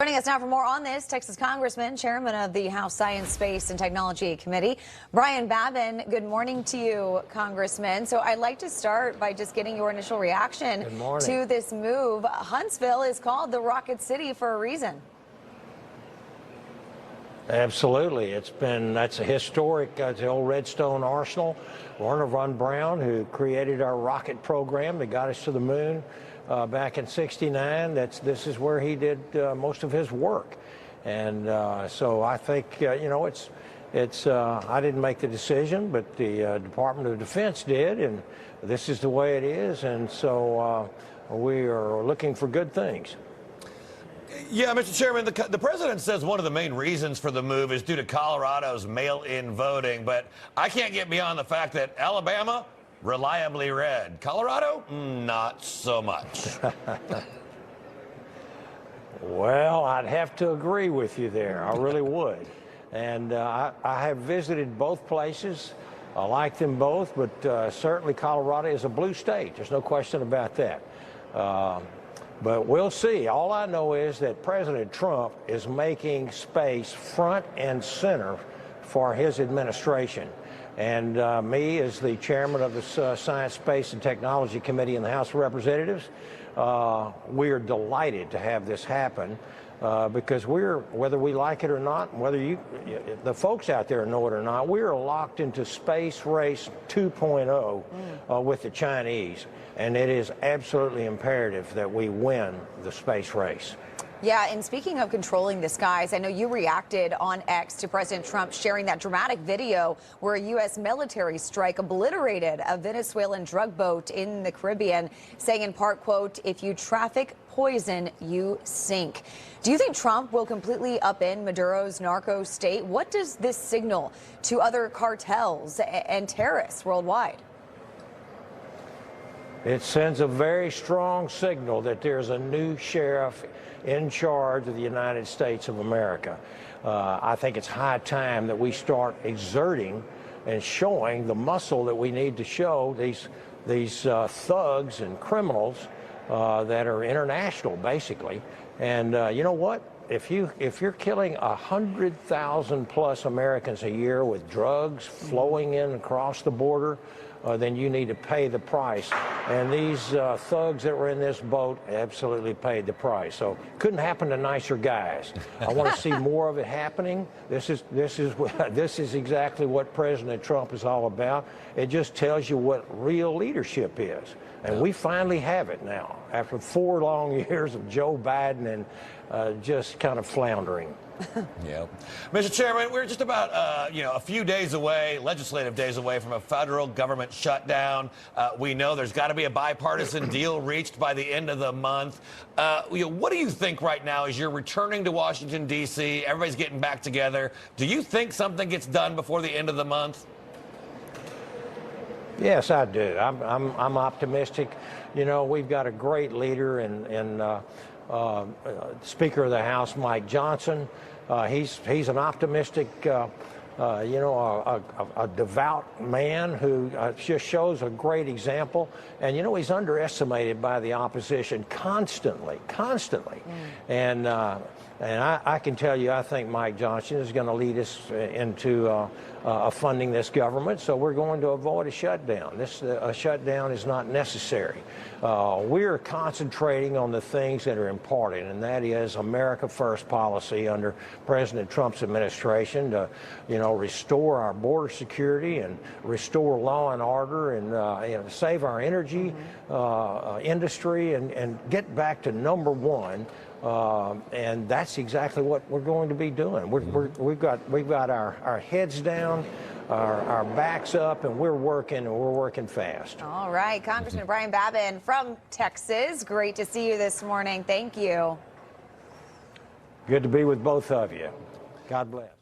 Joining us now for more on this, Texas Congressman, Chairman of the House Science, Space, and Technology Committee, Babin. Good morning to you, Congressman. So I'd like to start by just getting your initial reaction to this move. Huntsville is called the Rocket City for a reason. Absolutely. That's a historic, the old Redstone Arsenal. Werner von Braun, who created our rocket program that got us to the moon back in '69. This is where he did most of his work. And so I think, I didn't make the decision, but the Department of Defense did, and this is the way it is. And so we are looking for good things. Yeah, Mr. Chairman, the president says one of the main reasons for the move is due to Colorado's mail-in voting, but I can't get beyond the fact that Alabama, reliably red. Colorado, not so much. Well, I'd have to agree with you there. I really would. And I have visited both places. I like them both, but certainly Colorado is a blue state. There's no question about that. But we'll see. All I know is that President Trump is making space front and center for his administration. And me, as the chairman of the Science, Space, and Technology Committee in the House of Representatives, we are delighted to have this happen because whether we like it or not, whether the folks out there know it or not, we are locked into Space Race 2.0 with the Chinese. And it is absolutely imperative that we win the space race. Yeah, and speaking of controlling the skies, I know you reacted on X to President Trump sharing that dramatic video where a U.S. military strike obliterated a Venezuelan drug boat in the Caribbean, saying in part, quote, "If you traffic poison, you sink." Do you think Trump will completely upend Maduro's narco state? What does this signal to other cartels and terrorists worldwide? It sends a very strong signal that there's a new sheriff in charge of the United States of America. I think it's high time that we start exerting and showing the muscle that we need to show these thugs and criminals that are international, basically. And you know what? If you're killing 100,000 plus Americans a year with drugs flowing in across the border, then you need to pay the price. And these thugs that were in this boat absolutely paid the price. So couldn't happen to nicer guys. I want to see more of it happening. This is exactly what President Trump is all about. It just tells you what real leadership is. And we finally have it now, after 4 long years of Joe Biden and just kind of floundering. Yeah. Mr. Chairman, we're just about, a few days away, legislative days away from a federal government shutdown. We know there's got to be a bipartisan deal reached by the end of the month. What do you think right now as you're returning to Washington, D.C., everybody's getting back together? Do you think something gets done before the end of the month? Yes, I do. I'm optimistic. You know, we've got a great leader in Speaker of the House, Mike Johnson. He's an optimistic, a devout man who just shows a great example. And, he's underestimated by the opposition constantly. And I can tell you, I think Mike Johnson is going to lead us into funding this government, so we're going to avoid a shutdown. A shutdown is not necessary. We're concentrating on the things that are important, and that is America First policy under President Trump's administration to, restore our border security and restore law and order and save our energy industry and get back to #1. And that's exactly what we're going to be doing. We've got our heads down, our backs up, and we're working fast. All right, Congressman Babin from Texas. Great to see you this morning. Thank you. Good to be with both of you. God bless.